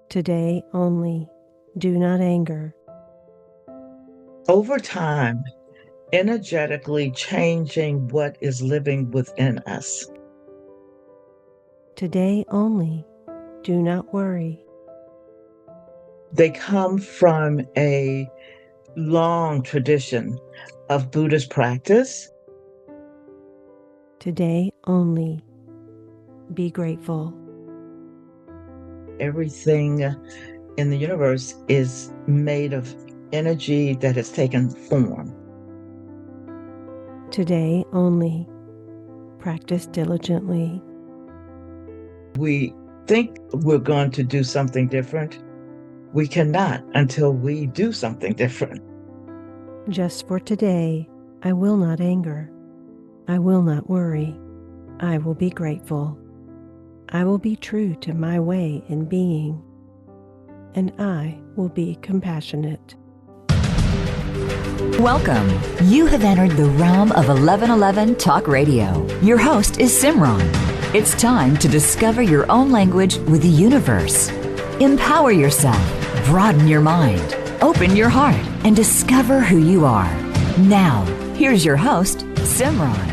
Today only. Do not anger. Over time, energetically changing what is living within us. Today only. Do not worry. They come from a long tradition of Buddhist practice. Today only. Be grateful. Everything in the universe is made of energy that has taken form. Today only. Practice diligently. We think we're going to do something different. We cannot until we do something different. Just for today, I will not anger. I will not worry. I will be grateful. I will be true to my way in being. And I will be compassionate. Welcome. You have entered the realm of 1111 Talk Radio. Your host is Simran. It's time to discover your own language with the universe. Empower yourself, broaden your mind, open your heart, and discover who you are. Now, here's your host, Simran.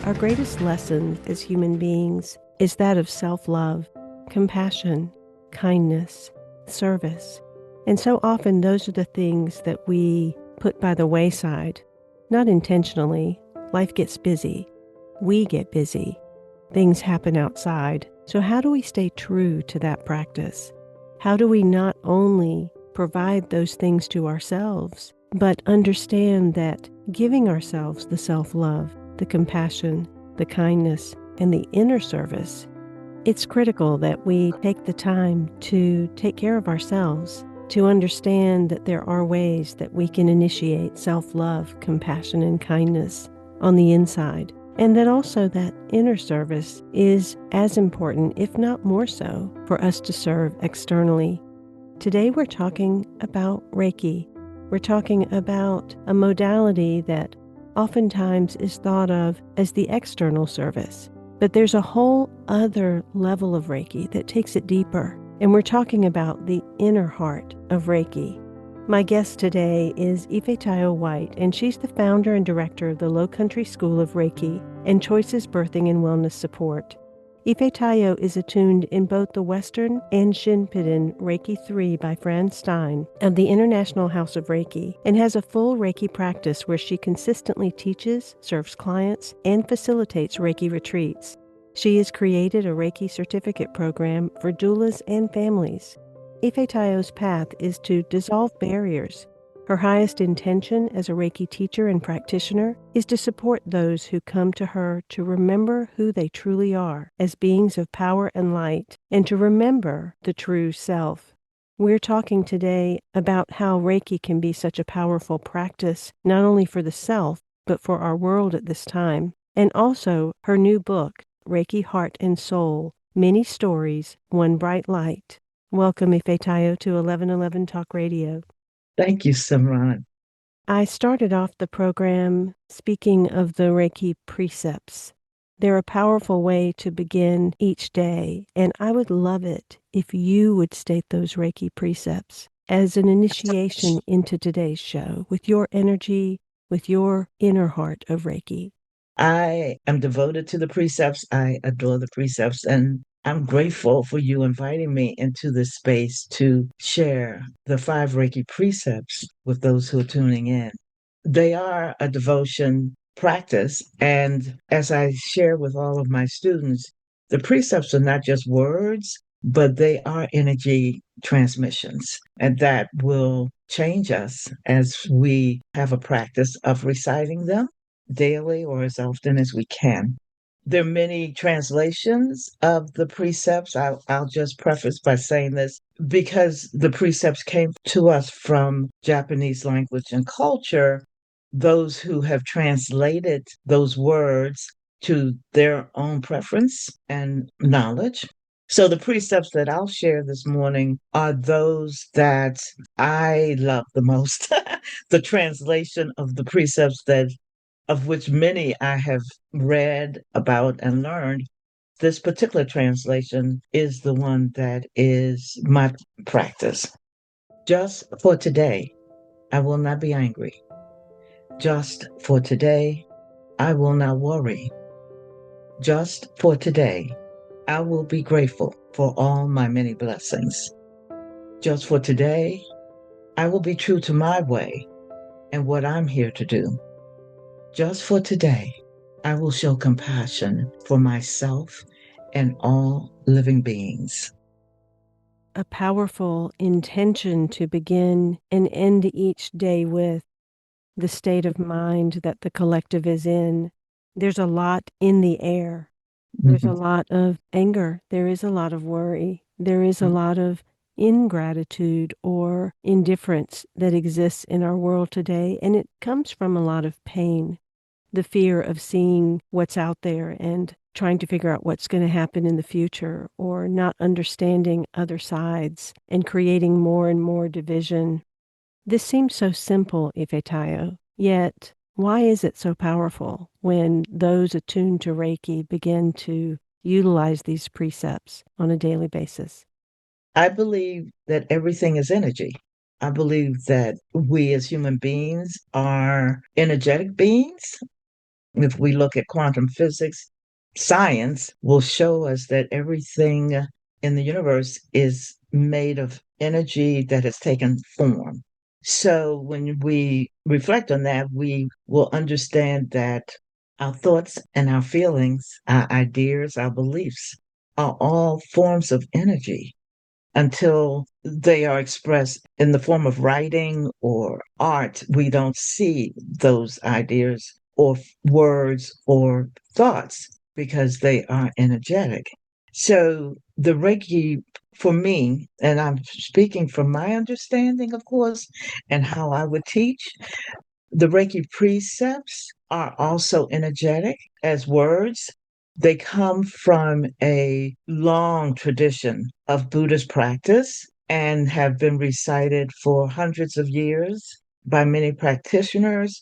Our greatest lesson as human beings is that of self-love, compassion, kindness, service. And so often those are the things that we put by the wayside, not intentionally. Life gets busy. We get busy. Things happen outside. So how do we stay true to that practice? How do we not only provide those things to ourselves, but understand that giving ourselves the self-love, the compassion, the kindness, and the inner service, it's critical that we take the time to take care of ourselves, to understand that there are ways that we can initiate self-love, compassion, and kindness on the inside, and that also that inner service is as important, if not more so, for us to serve externally. Today we're talking about Reiki. We're talking about a modality that oftentimes is thought of as the external service, but there's a whole other level of Reiki that takes it deeper. And we're talking about the inner heart of Reiki. My guest today is Ifetayo White, and she's the founder and director of the Low Country School of Reiki and Choices Birthing and Wellness Support. Ifetayo is attuned in both the Western and Shinpiden Reiki 3 by Fran Stein of the International House of Reiki, and has a full Reiki practice where she consistently teaches, serves clients, and facilitates Reiki retreats. She has created a Reiki certificate program for doulas and families. Ifetayo's path is to dissolve barriers. Her highest intention as a Reiki teacher and practitioner is to support those who come to her to remember who they truly are as beings of power and light, and to remember the true self. We're talking today about how Reiki can be such a powerful practice, not only for the self, but for our world at this time, and also her new book, Reiki Heart and Soul, Many Stories, One Bright Light. Welcome, Ifetayo, to 1111 Talk Radio. Thank you, Simran. I started off the program speaking of the Reiki precepts. They're a powerful way to begin each day, and I would love it if you would state those Reiki precepts as an initiation into today's show with your energy, with your inner heart of Reiki. I am devoted to the precepts. I adore the precepts, and I'm grateful for you inviting me into this space to share the 5 Reiki precepts with those who are tuning in. They are a devotion practice, and as I share with all of my students, the precepts are not just words, but they are energy transmissions, and that will change us as we have a practice of reciting them daily or as often as we can. There are many translations of the precepts. I'll just preface by saying this because the precepts came to us from Japanese language and culture. Those who have translated those words to their own preference and knowledge. So the precepts that I'll share this morning are those that I love the most. The translation of the precepts that of which many I have read about and learned, This particular translation is the one that is my practice. Just for today, I will not be angry. Just for today, I will not worry. Just for today, I will be grateful for all my many blessings. Just for today, I will be true to my way and what I'm here to do. Just for today, I will show compassion for myself and all living beings. A powerful intention to begin and end each day with, the state of mind that the collective is in. There's a lot in the air. There's a lot of anger. There is a lot of worry. There is a lot of ingratitude or indifference that exists in our world today. And it comes from a lot of pain, the fear of seeing what's out there and trying to figure out what's going to happen in the future, or not understanding other sides and creating more and more division. This seems so simple, Ifetayo, yet why is it so powerful when those attuned to Reiki begin to utilize these precepts on a daily basis? I believe that everything is energy. I believe that we as human beings are energetic beings. If we look at quantum physics, science will show us that everything in the universe is made of energy that has taken form. So when we reflect on that, we will understand that our thoughts and our feelings, our ideas, our beliefs are all forms of energy until they are expressed in the form of writing or art. We don't see those ideas or words or thoughts because they are energetic. So the Reiki, for me, and I'm speaking from my understanding, of course, and how I would teach, the Reiki precepts are also energetic as words. They come from a long tradition of Buddhist practice and have been recited for hundreds of years by many practitioners.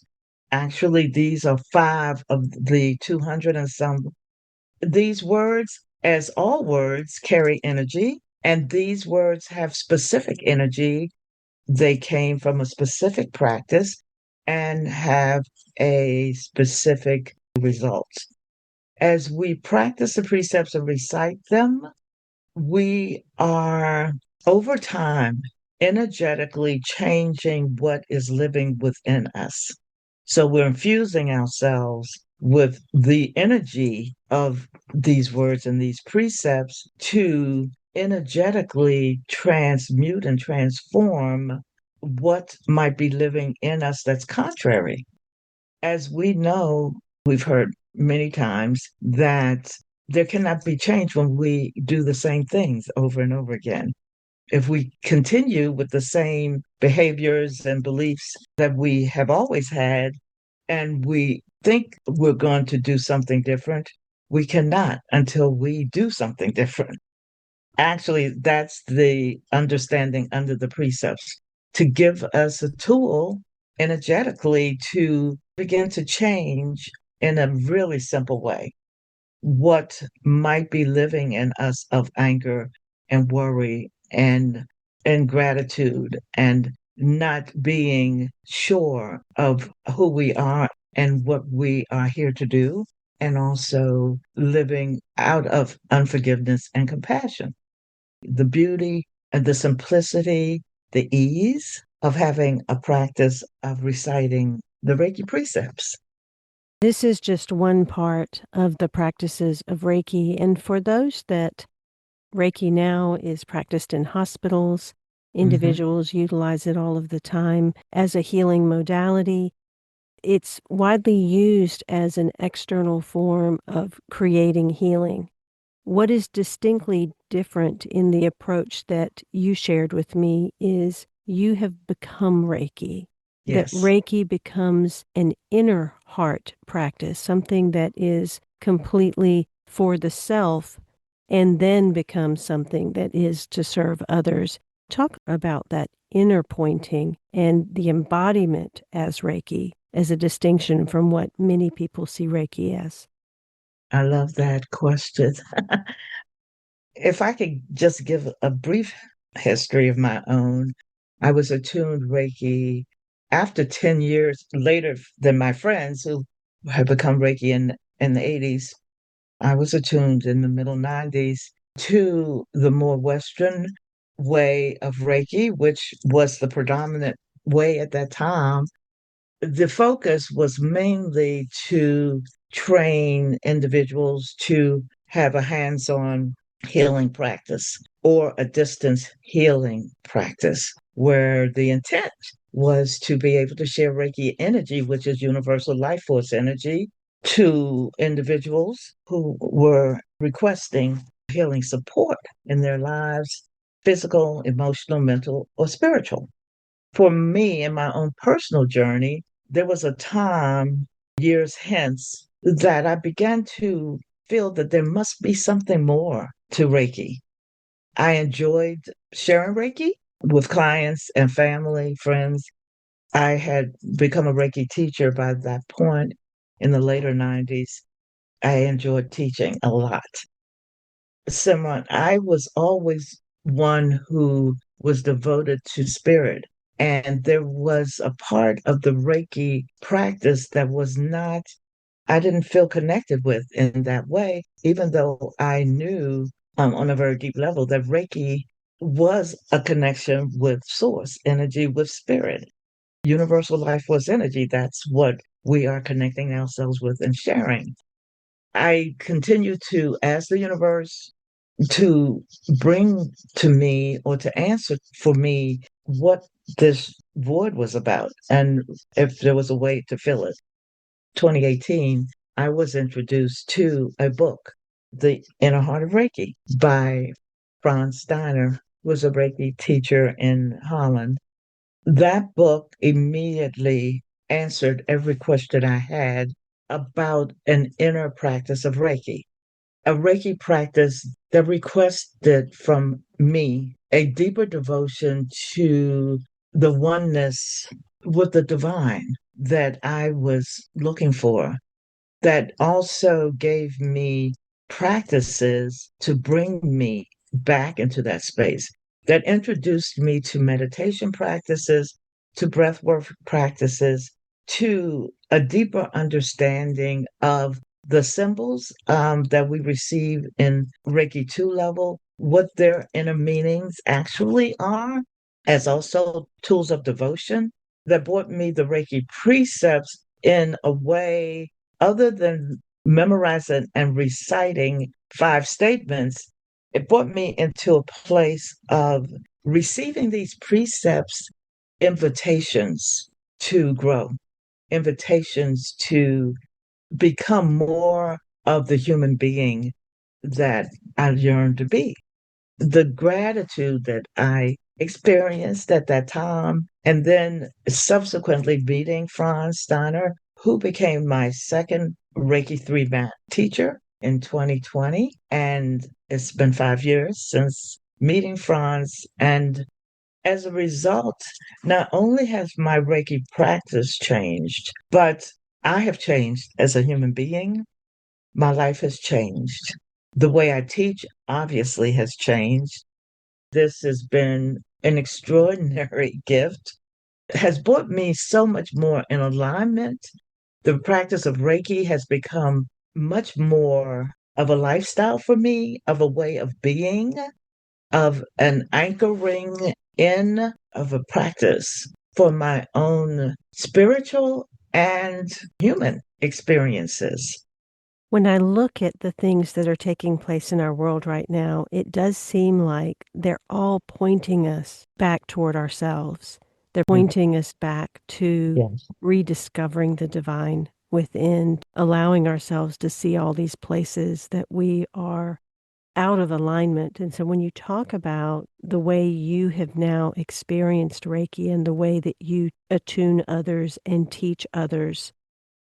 Actually, these are five of the 200 and some. These words, as all words, carry energy, and these words have specific energy. They came from a specific practice and have a specific result. As we practice the precepts and recite them, we are over time energetically changing what is living within us. So we're infusing ourselves with the energy of these words and these precepts to energetically transmute and transform what might be living in us that's contrary. As we know, we've heard many times that there cannot be change when we do the same things over and over again. If we continue with the same behaviors and beliefs that we have always had, and we think we're going to do something different, we cannot until we do something different. Actually, that's the understanding under the precepts, to give us a tool energetically to begin to change in a really simple way what might be living in us of anger and worry and ingratitude and not being sure of who we are and what we are here to do, and also living out of unforgiveness and compassion. The beauty and the simplicity, the ease of having a practice of reciting the Reiki precepts. This is just one part of the practices of Reiki. And for those that Reiki now is practiced in hospitals, individuals utilize it all of the time as a healing modality. It's widely used as an external form of creating healing. What is distinctly different in the approach that you shared with me is you have become Reiki. That Yes. Reiki becomes an inner heart practice, something that is completely for the self, and then becomes something that is to serve others. Talk about that inner pointing and the embodiment as Reiki, as a distinction from what many people see Reiki as. I love that question. If I could just give a brief history of my own, I was attuned Reiki after 10 years later than my friends who had become Reiki in the 80s. I was attuned in the middle 90s to the more Western way of Reiki, which was the predominant way at that time. The focus was mainly to train individuals to have a hands on healing practice or a distance healing practice, where the intent was to be able to share Reiki energy, which is universal life force energy, to individuals who were requesting healing support in their lives, physical, emotional, mental, or spiritual. For me, in my own personal journey, there was a time years hence that I began to feel that there must be something more to Reiki. I enjoyed sharing Reiki with clients and family, friends. I had become a Reiki teacher by that point in the later 90s. I enjoyed teaching a lot. Simran, I was always one who was devoted to spirit. And there was a part of the Reiki practice that was not, I didn't feel connected with in that way, even though I knew on a very deep level that Reiki was a connection with source energy, with spirit. Universal life was energy. That's what we are connecting ourselves with and sharing. I continue to ask the universe to bring to me or to answer for me what this void was about and if there was a way to fill it. 2018, I was introduced to a book, The Inner Heart of Reiki, by Franz Steiner, who was a Reiki teacher in Holland. That book immediately answered every question I had about an inner practice of Reiki, a Reiki practice that requested from me a deeper devotion to the oneness with the divine that I was looking for, that also gave me practices to bring me back into that space, that introduced me to meditation practices, to breathwork practices, to a deeper understanding of the symbols that we receive in Reiki 2 level, what their inner meanings actually are, as also tools of devotion that brought me the Reiki precepts in a way other than memorizing and reciting 5 statements. It brought me into a place of receiving these precepts, invitations to grow, invitations to become more of the human being that I yearn to be. The gratitude that I experienced at that time, and then subsequently meeting Franz Steiner, who became my second Reiki 3 mat teacher in 2020. And it's been 5 years since meeting Franz. And as a result, not only has my Reiki practice changed, but I have changed as a human being. My life has changed. The way I teach obviously has changed. This has been an extraordinary gift. It has brought me so much more in alignment. The practice of Reiki has become much more of a lifestyle for me, of a way of being, of an anchoring in of a practice for my own spiritual and human experiences. When I look at the things that are taking place in our world right now, it does seem like they're all pointing us back toward ourselves. They're pointing us back to Yes. rediscovering the divine within, allowing ourselves to see all these places that we are out of alignment. And so when you talk about the way you have now experienced Reiki and the way that you attune others and teach others,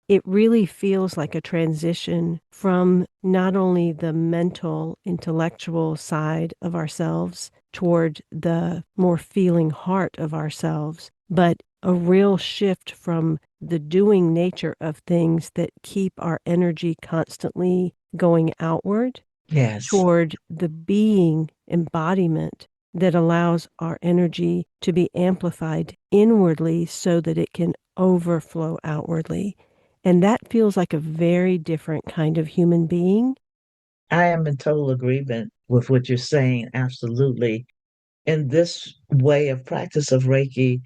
it really feels like a transition from not only the mental, intellectual side of ourselves toward the more feeling heart of ourselves, but a real shift from the doing nature of things that keep our energy constantly going outward Yes. toward the being embodiment that allows our energy to be amplified inwardly so that it can overflow outwardly. And that feels like a very different kind of human being. I am in total agreement with what you're saying. Absolutely. In this way of practice of Reiki,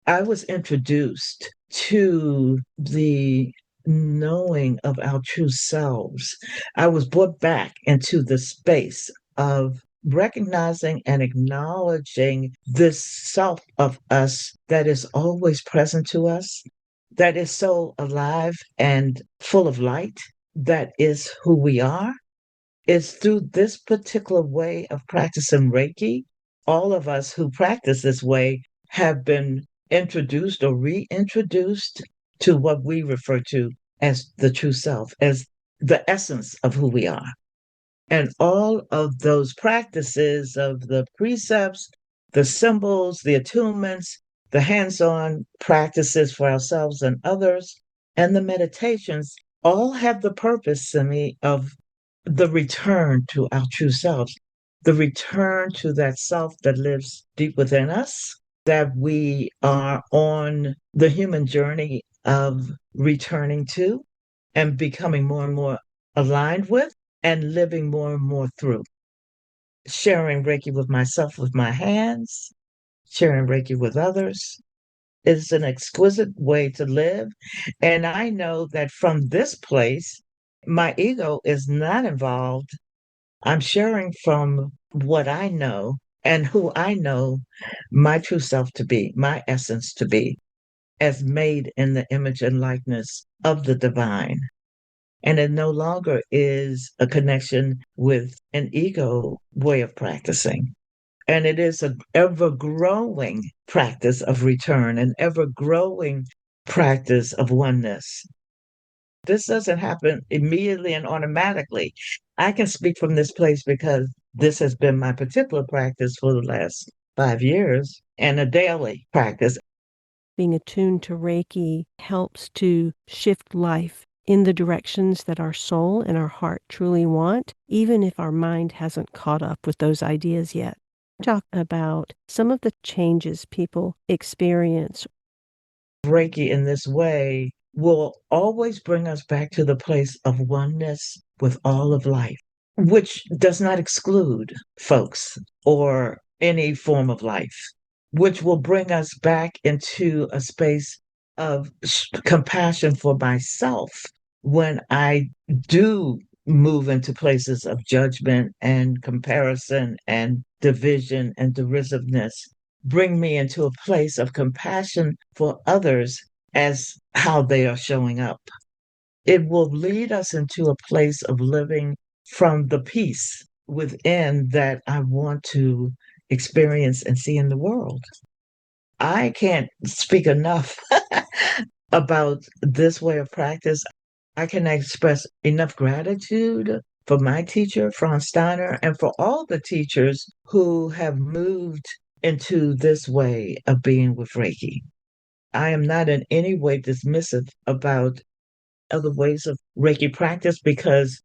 I was introduced to the knowing of our true selves. I was brought back into the space of recognizing and acknowledging this self of us that is always present to us, that is so alive and full of light, that is who we are. Is through this particular way of practicing Reiki. All of us who practice this way have been introduced or reintroduced to what we refer to as the true self, as the essence of who we are. And all of those practices of the precepts, the symbols, the attunements, the hands on practices for ourselves and others, and the meditations all have the purpose, Simi, of the return to our true selves, the return to that self that lives deep within us, that we are on the human journey of returning to and becoming more and more aligned with and living more and more through. Sharing Reiki with myself with my hands, sharing Reiki with others is an exquisite way to live. And I know that from this place, my ego is not involved. I'm sharing from what I know and who I know my true self to be, my essence to be, as made in the image and likeness of the divine. And it no longer is a connection with an ego way of practicing. And it is an ever growing practice of return, an ever growing practice of oneness. This doesn't happen immediately and automatically. I can speak from this place because this has been my particular practice for the last 5 years and a daily practice. Being attuned to Reiki helps to shift life in the directions that our soul and our heart truly want, even if our mind hasn't caught up with those ideas yet. Talk about some of the changes people experience. Reiki in this way will always bring us back to the place of oneness with all of life, which does not exclude folks or any form of life, which will bring us back into a space of compassion for myself when I do move into places of judgment and comparison and division and derisiveness. Bring me into a place of compassion for others as how they are showing up. It will lead us into a place of living from the peace within that I want to experience and see in the world. I can't speak enough about this way of practice. I can express enough gratitude for my teacher, Franz Steiner, and for all the teachers who have moved into this way of being with Reiki. I am not in any way dismissive about other ways of Reiki practice because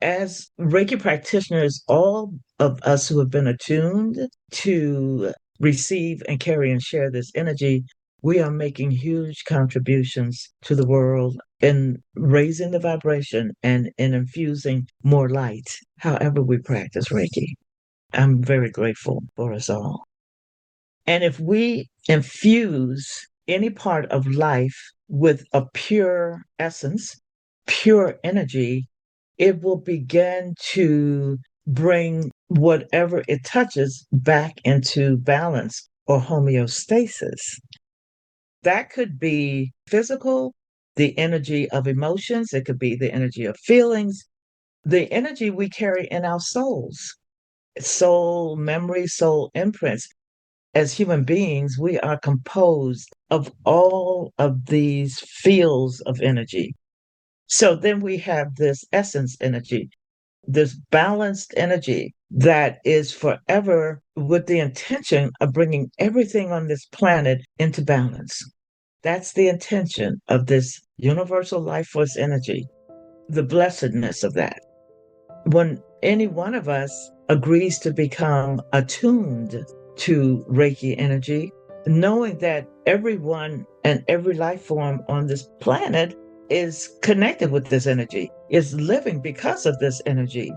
as Reiki practitioners, all of us who have been attuned to receive and carry and share this energy, we are making huge contributions to the world in raising the vibration and in infusing more light, however we practice Reiki. I'm very grateful for us all. And if we infuse any part of life with a pure essence, pure energy, it will begin to bring whatever it touches back into balance or homeostasis. That could be physical, the energy of emotions, it could be the energy of feelings, the energy we carry in our souls, soul memory, soul imprints. As human beings, we are composed of all of these fields of energy. So then we have this essence energy, this balanced energy that is forever with the intention of bringing everything on this planet into balance. That's the intention of this universal life force energy, the blessedness of that. when any one of us agrees to become attuned to Reiki energy, knowing that everyone and every life form on this planet is connected with this energy, is living because of this energy.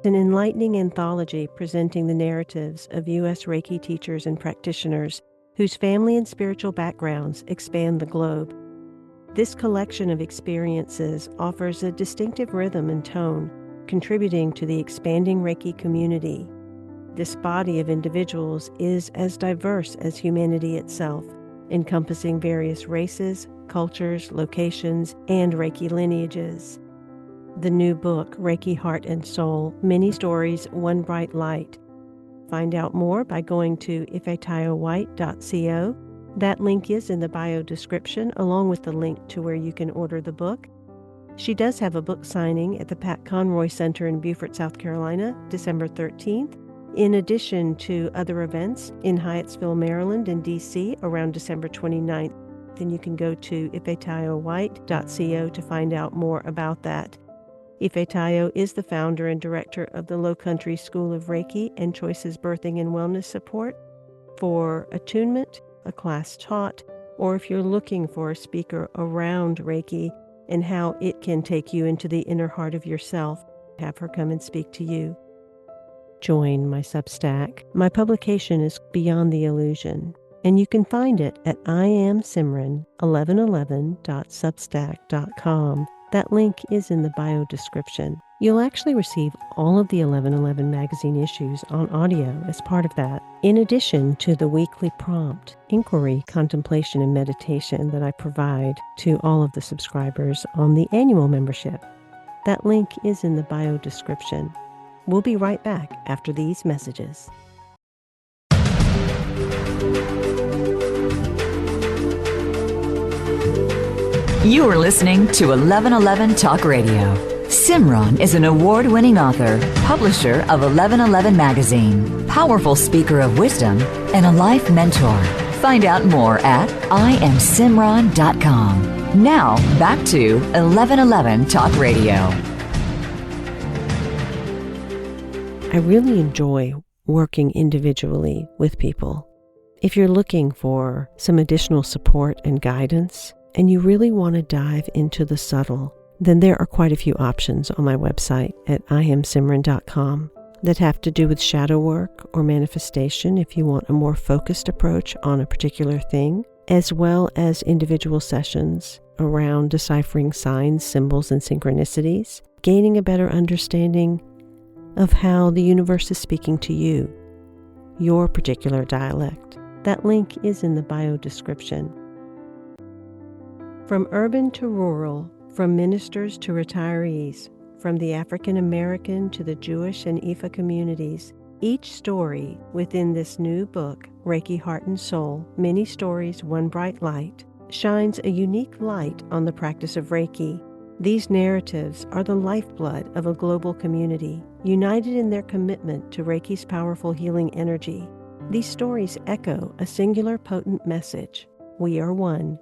An enlightening anthology presenting the narratives of U.S. Reiki teachers and practitioners whose family and spiritual backgrounds expand the globe. This collection of experiences offers a distinctive rhythm and tone, contributing to the expanding Reiki community. This body of individuals is as diverse as humanity itself, encompassing various races, cultures, locations, and Reiki lineages. The new book, Reiki Heart and Soul, Many Stories, One Bright Light. Find out more by going to ifetayowhite.co. That link is in the bio description, along with the link to where you can order the book. She does have a book signing at the Pat Conroy Center in Beaufort, South Carolina, December 13th, in addition to other events in Hyattsville, Maryland, and D.C. around December 29th. Then you can go to ifetayowhite.co to find out more about that. Ifetayo is the founder and director of the Low Country School of Reiki and Choices Birthing and Wellness Support. For attunement, a class taught, or if you're looking for a speaker around Reiki and how it can take you into the inner heart of yourself, have her come and speak to you. Join my Substack. My publication is Beyond the Illusion, and you can find it at iamsimran1111.substack.com. That link is in the bio description. You'll actually receive all of the 1111 magazine issues on audio as part of that, in addition to the weekly prompt, inquiry, contemplation, and meditation that I provide to all of the subscribers on the annual membership. That link is in the bio description. We'll be right back after these messages. You are listening to 1111 Talk Radio. Simran is an award-winning author, publisher of 1111 Magazine, powerful speaker of wisdom, and a life mentor. Find out more at iamsimran.com. Now, back to 1111 Talk Radio. I really enjoy working individually with people. If you're looking for some additional support and guidance, and you really want to dive into the subtle, then there are quite a few options on my website at iamsimran.com that have to do with shadow work or manifestation if you want a more focused approach on a particular thing, as well as individual sessions around deciphering signs, symbols, and synchronicities, gaining a better understanding of how the universe is speaking to you, your particular dialect. That link is in the bio description. From urban to rural, from ministers to retirees, from the African American to the Jewish and Ifa communities, each story within this new book, Reiki Heart and Soul, Many Stories, One Bright Light, shines a unique light on the practice of Reiki. These narratives are the lifeblood of a global community, united in their commitment to Reiki's powerful healing energy. These stories echo a singular potent message: we are one.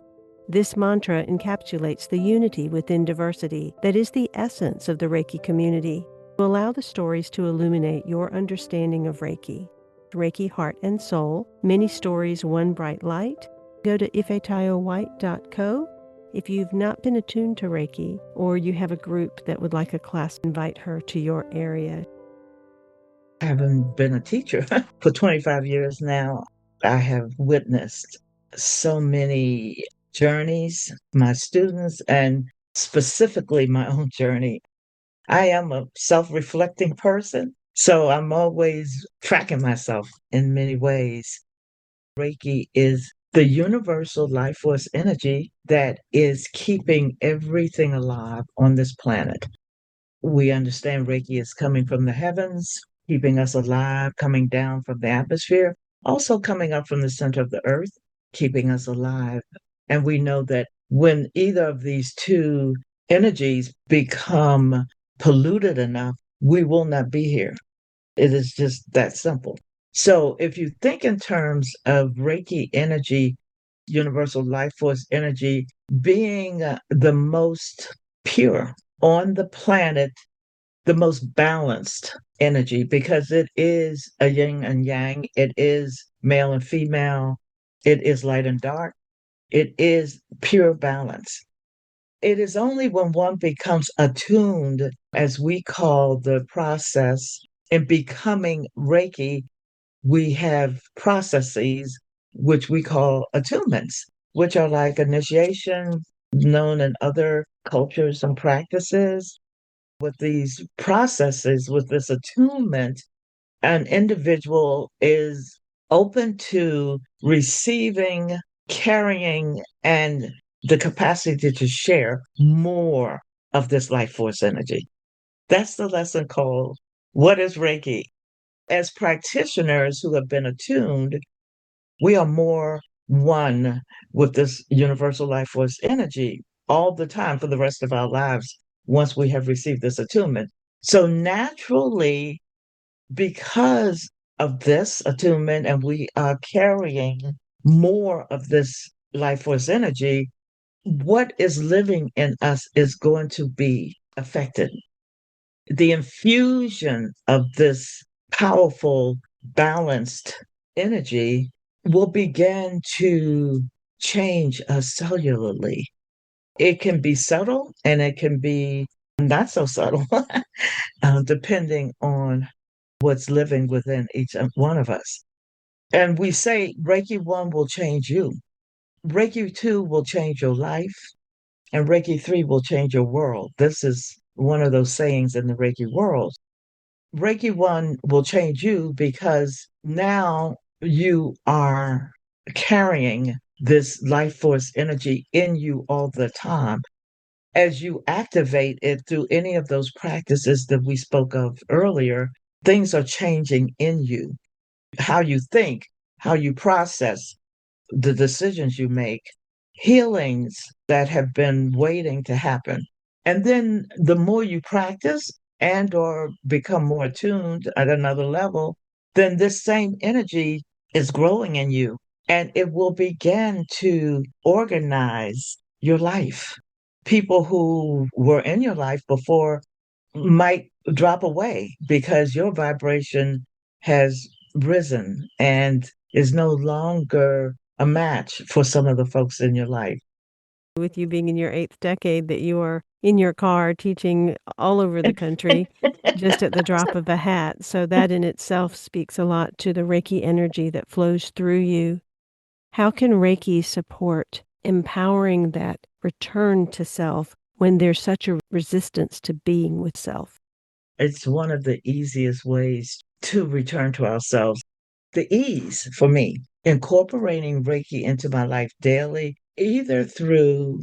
This mantra encapsulates the unity within diversity that is the essence of the Reiki community. To allow the stories to illuminate your understanding of Reiki. Reiki Heart and Soul, Many Stories, One Bright Light. Go to ifetayowhite.co. If you've not been attuned to Reiki, or you have a group that would like a class, invite her to your area. Having been a teacher for 25 years now, I have witnessed so many journeys, my students, and specifically my own journey. I am a self-reflecting person, so I'm always tracking myself in many ways. Reiki is the universal life force energy that is keeping everything alive on this planet. We understand Reiki is coming from the heavens, keeping us alive, coming down from the atmosphere, also coming up from the center of the earth, keeping us alive. And we know that when either of these two energies become polluted enough, we will not be here. It is just that simple. So if you think in terms of Reiki energy, universal life force energy being the most pure on the planet, the most balanced energy because it is a yin and yang. It is male and female. It is light and dark. It is pure balance. It is only when one becomes attuned, as we call the process, in becoming Reiki, we have processes which we call attunements, which are like initiation, known in other cultures and practices. With these processes, with this attunement, an individual is open to receiving, carrying, and the capacity to share more of this life force energy. That's the lesson called What is Reiki? As practitioners who have been attuned, we are more one with this universal life force energy all the time for the rest of our lives once we have received this attunement. So naturally, because of this attunement and we are carrying more of this life force energy, what is living in us is going to be affected. The infusion of this powerful, balanced energy will begin to change us cellularly. It can be subtle and it can be not so subtle, depending on what's living within each one of us. And we say Reiki 1 will change you, Reiki 2 will change your life, and Reiki 3 will change your world. This is one of those sayings in the Reiki world. Reiki 1 will change you because now you are carrying this life force energy in you all the time. As you activate it through any of those practices that we spoke of earlier, things are changing in you. How you think, how you process, the decisions you make, healings that have been waiting to happen. And then the more you practice and or become more attuned at another level, then this same energy is growing in you and it will begin to organize your life. People who were in your life before might drop away because your vibration has risen and is no longer a match for some of the folks in your life. With you being in your eighth decade, that you are in your car teaching all over the country just at the drop of a hat. So that in itself speaks a lot to the Reiki energy that flows through you. How can Reiki support empowering that return to self when there's such a resistance to being with self? It's one of the easiest ways to return to ourselves. The ease for me, incorporating Reiki into my life daily, either through,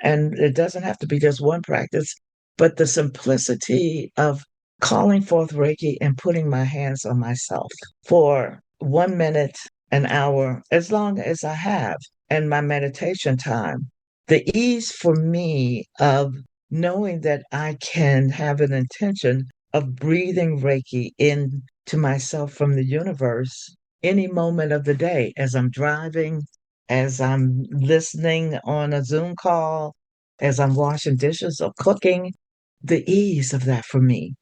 and it doesn't have to be just one practice, but the simplicity of calling forth Reiki and putting my hands on myself for 1 minute, an hour, as long as I have, and my meditation time. The ease for me of knowing that I can have an intention of breathing Reiki into myself from the universe any moment of the day as I'm driving, as I'm listening on a Zoom call, as I'm washing dishes or cooking, the ease of that for me.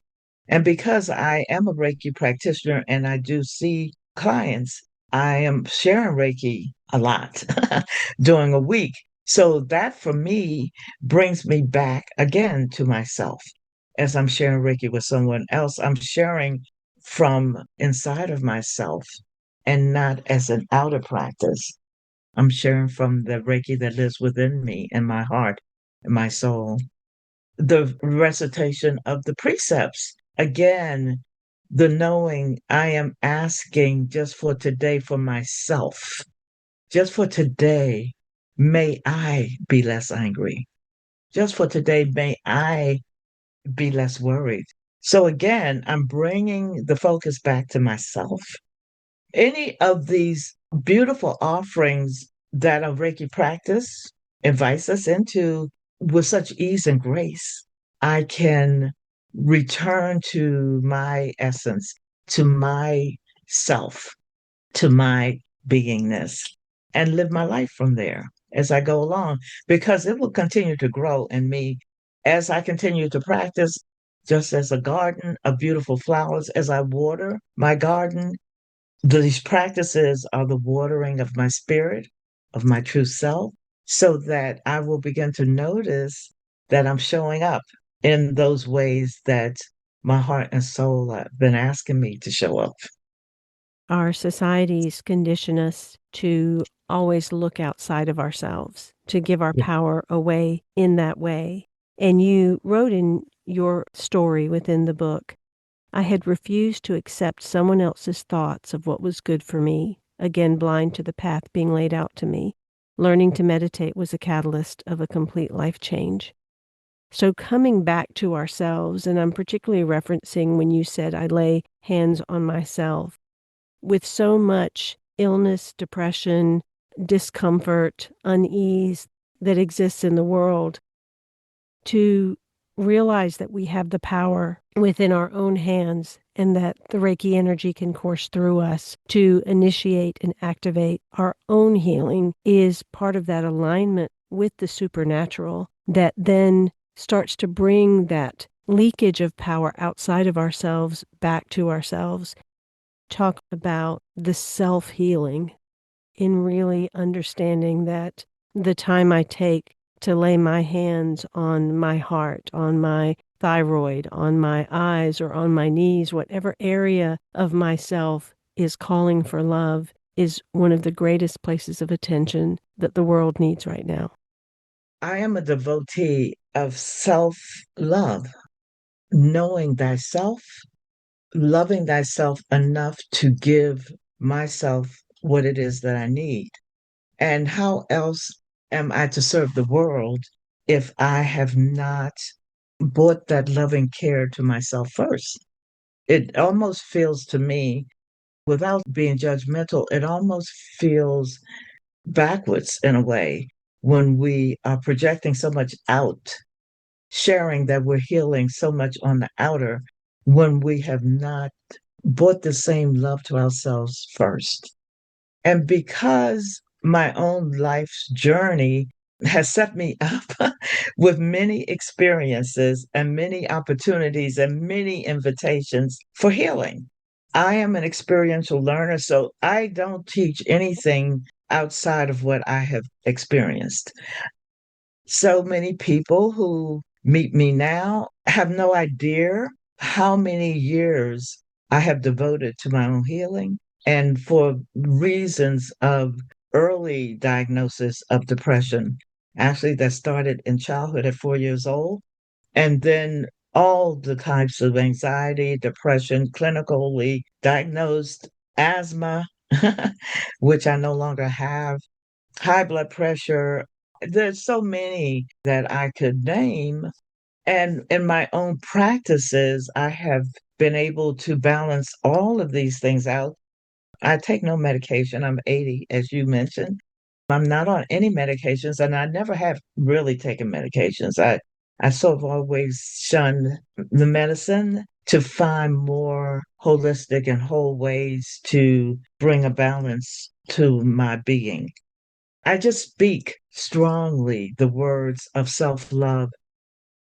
And because I am a Reiki practitioner and I do see clients, I am sharing Reiki a lot during a week. So that for me brings me back again to myself. As I'm sharing Reiki with someone else, I'm sharing from inside of myself and not as an outer practice. I'm sharing from the Reiki that lives within me and my heart and my soul. The recitation of the precepts, again, the knowing I am asking just for today for myself, just for today, may I be less angry. Just for today, may I be less worried. So again, I'm bringing the focus back to myself. Any of these beautiful offerings that a Reiki practice invites us into with such ease and grace, I can return to my essence, to my self, to my beingness, and live my life from there as I go along, because it will continue to grow in me as I continue to practice. just as a garden of beautiful flowers, as I water my garden, these practices are the watering of my spirit, of my true self, so that I will begin to notice that I'm showing up in those ways that my heart and soul have been asking me to show up. Our societies condition us to always look outside of ourselves, to give our Yeah. power away in that way. And you wrote in your story within the book, I had refused to accept someone else's thoughts of what was good for me, again blind to the path being laid out to me. Learning to meditate was a catalyst of a complete life change. So coming back to ourselves, and I'm particularly referencing when you said, I lay hands on myself, with so much illness, depression, discomfort, unease that exists in the world, to realize that we have the power within our own hands and that the Reiki energy can course through us to initiate and activate our own healing is part of that alignment with the supernatural that then starts to bring that leakage of power outside of ourselves back to ourselves. Talk about the self-healing in really understanding that the time I take to lay my hands on my heart, on my thyroid, on my eyes, or on my knees, whatever area of myself is calling for love, is one of the greatest places of attention that the world needs right now. I am a devotee of self love, knowing thyself, loving thyself enough to give myself what it is that I need. And how else am I to serve the world if I have not brought that loving care to myself first? It almost feels to me, without being judgmental, it almost feels backwards in a way when we are projecting so much out, sharing that we're healing so much on the outer when we have not brought the same love to ourselves first. And because my own life's journey has set me up with many experiences and many opportunities and many invitations for healing. I am an experiential learner, so I don't teach anything outside of what I have experienced. So many people who meet me now have no idea how many years I have devoted to my own healing. And for reasons of early diagnosis of depression, actually, that started in childhood at 4 years old. And then all the types of anxiety, depression, clinically diagnosed asthma, which I no longer have, high blood pressure. There's so many that I could name. And in my own practices, I have been able to balance all of these things out. I take no medication. I'm 80, as you mentioned. I'm not on any medications, and I never have really taken medications. I sort of always shunned the medicine to find more holistic and whole ways to bring a balance to my being. I just speak strongly the words of self love.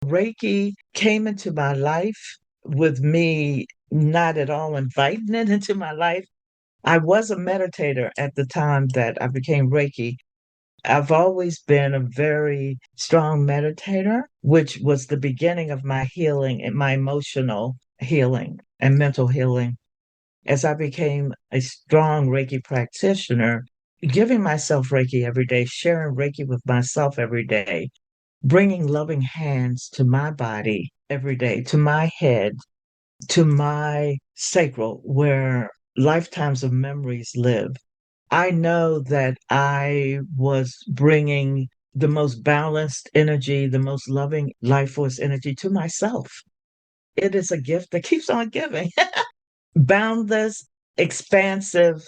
Reiki came into my life with me not at all inviting it into my life. I was a meditator at the time that I became Reiki. I've always been a very strong meditator, which was the beginning of my healing and my emotional healing and mental healing. As I became a strong Reiki practitioner, giving myself Reiki every day, sharing Reiki with myself every day, bringing loving hands to my body every day, to my head, to my sacral, where lifetimes of memories live. I know that I was bringing the most balanced energy, the most loving life force energy to myself. It is a gift that keeps on giving. Boundless, expansive.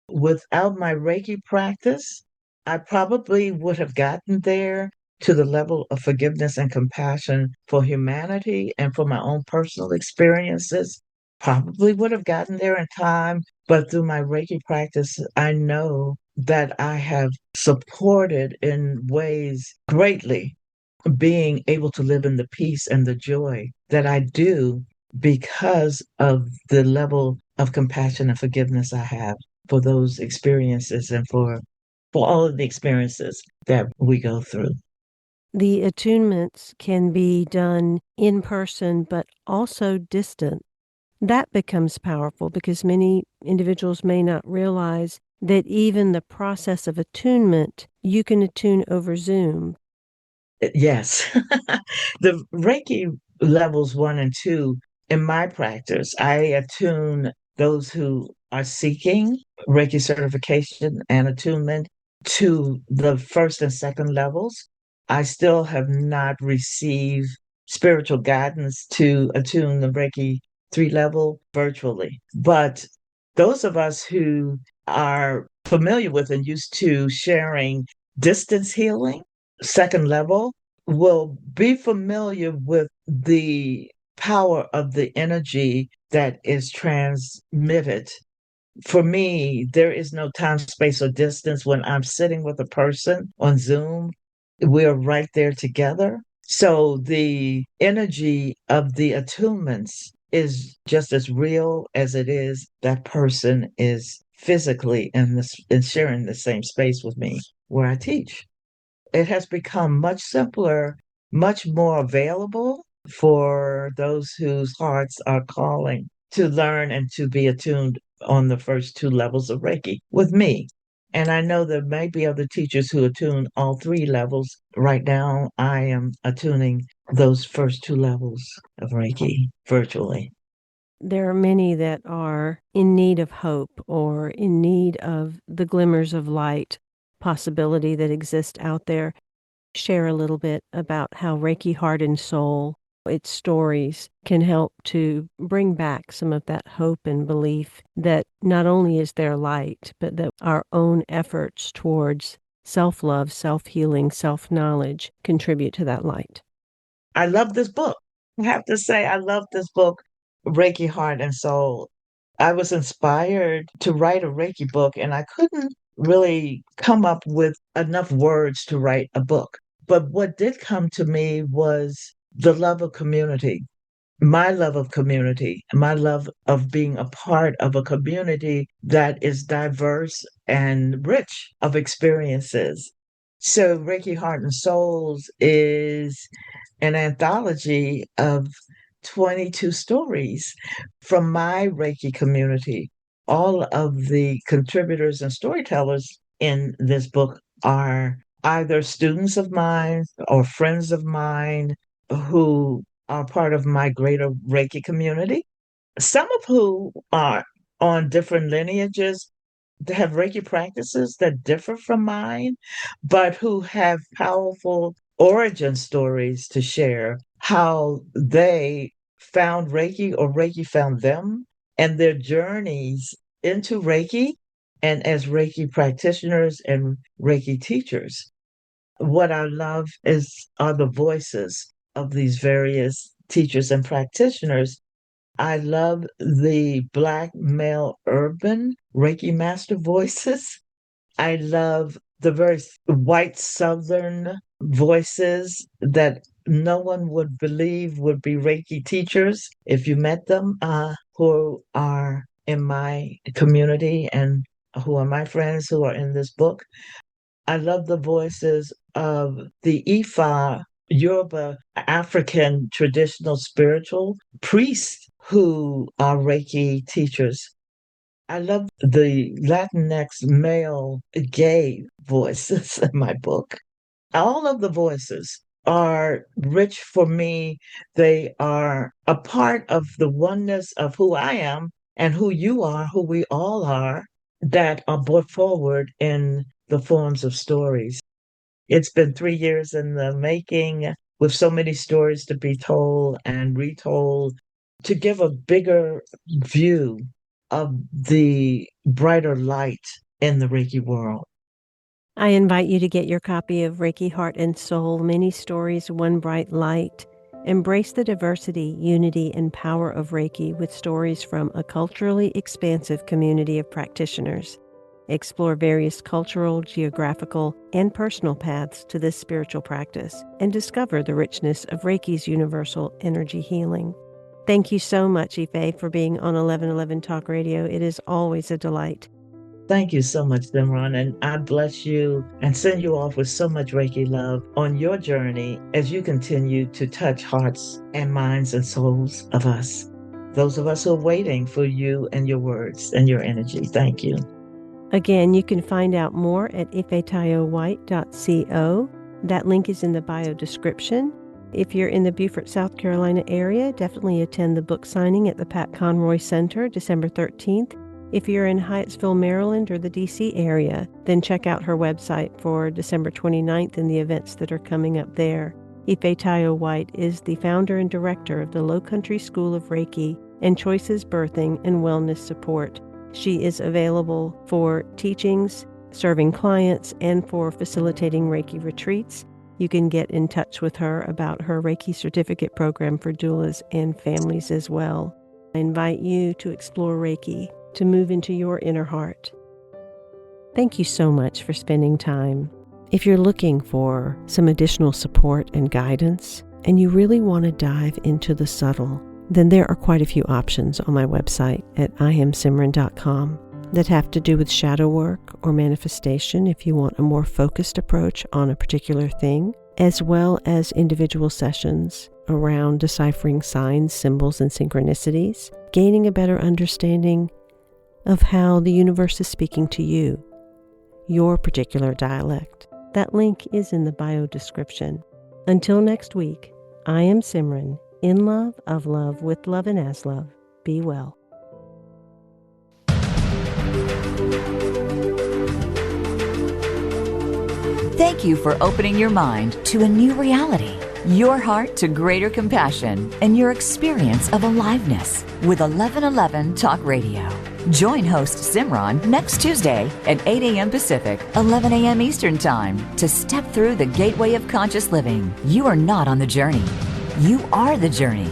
Without my Reiki practice, I probably would have gotten there to the level of forgiveness and compassion for humanity and for my own personal experiences. Probably would have gotten there in time, but through my Reiki practice, I know that I have supported in ways greatly being able to live in the peace and the joy that I do because of the level of compassion and forgiveness I have for those experiences and for all of the experiences that we go through. The attunements can be done in person, but also distant. That becomes powerful because many individuals may not realize that even the process of attunement, you can attune over Zoom. Yes. The Reiki levels 1 and 2 in my practice, I attune those who are seeking Reiki certification and attunement to the first and second levels. I still have not received spiritual guidance to attune the Reiki 3 level virtually. But those of us who are familiar with and used to sharing distance healing, second level, will be familiar with the power of the energy that is transmitted. For me, there is no time, space, or distance when I'm sitting with a person on Zoom. We're right there together. So the energy of the attunements is just as real as it is that person is physically in sharing the same space with me where I teach. It has become much simpler, much more available for those whose hearts are calling to learn and to be attuned on the first 2 levels of Reiki with me. And I know there may be other teachers who attune all 3 levels. Right now, I am attuning those first 2 levels of Reiki virtually. There are many that are in need of hope or in need of the glimmers of light possibility that exist out there. Share a little bit about how Reiki Heart and Soul, its stories, can help to bring back some of that hope and belief that not only is there light, but that our own efforts towards self-love, self-healing, self-knowledge contribute to that light. I love this book. I have to say, I love this book, Reiki Heart and Soul. I was inspired to write a Reiki book, and I couldn't really come up with enough words to write a book. But what did come to me was the love of community, my love of community, my love of being a part of a community that is diverse and rich of experiences. So, Reiki Heart and Souls is an anthology of 22 stories from my Reiki community. All of the contributors and storytellers in this book are either students of mine or friends of mine who are part of my greater Reiki community, some of who are on different lineages that have Reiki practices that differ from mine, but who have powerful origin stories to share how they found Reiki or Reiki found them and their journeys into Reiki and as Reiki practitioners and Reiki teachers. What I love are the voices of these various teachers and practitioners. I love the Black male urban Reiki master voices. I love the very white Southern voices that no one would believe would be Reiki teachers if you met them, who are in my community and who are my friends who are in this book. I love the voices of the Ifa, Yoruba, African traditional spiritual priests who are Reiki teachers. I love the Latinx male gay voices in my book. All of the voices are rich for me. They are a part of the oneness of who I am and who you are, who we all are, that are brought forward in the forms of stories. It's been 3 years in the making with so many stories to be told and retold to give a bigger view of the brighter light in the Reiki world. I invite you to get your copy of Reiki Heart and Soul, Many Stories, One Bright Light. Embrace the diversity, unity, and power of Reiki with stories from a culturally expansive community of practitioners. explore various cultural, geographical, and personal paths to this spiritual practice, and discover the richness of Reiki's universal energy healing. Thank you so much, Ife, for being on 1111 Talk Radio. It is always a delight. Thank you so much, Simran, and I bless you and send you off with so much Reiki love on your journey as you continue to touch hearts and minds and souls of us. Those of us who are waiting for you and your words and your energy. Thank you. Again, you can find out more at ifetayowhite.co. That link is in the bio description. If you're in the Beaufort, South Carolina area, definitely attend the book signing at the Pat Conroy Center, December 13th. If you're in Hyattsville, Maryland, or the D.C. area, then check out her website for December 29th and the events that are coming up there. Ifetayo White is the founder and director of the Low Country School of Reiki and Choices Birthing and Wellness Support. She is available for teachings, serving clients, and for facilitating Reiki retreats. You can get in touch with her about her Reiki certificate program for doulas and families as well. I invite you to explore Reiki, to move into your inner heart. Thank you so much for spending time. If you're looking for some additional support and guidance, and you really want to dive into the subtle, then there are quite a few options on my website at iamsimran.com that have to do with shadow work or manifestation if you want a more focused approach on a particular thing, as well as individual sessions around deciphering signs, symbols, and synchronicities, gaining a better understanding of how the universe is speaking to you, your particular dialect. That link is in the bio description. Until next week, I am Simran, in love, of love, with love, and as love. Be well. Thank you for opening your mind to a new reality, your heart to greater compassion, and your experience of aliveness with 1111 Talk Radio. Join host Simran next Tuesday at 8 a.m. Pacific, 11 a.m. Eastern Time to step through the gateway of conscious living. You are not on the journey. You are the journey.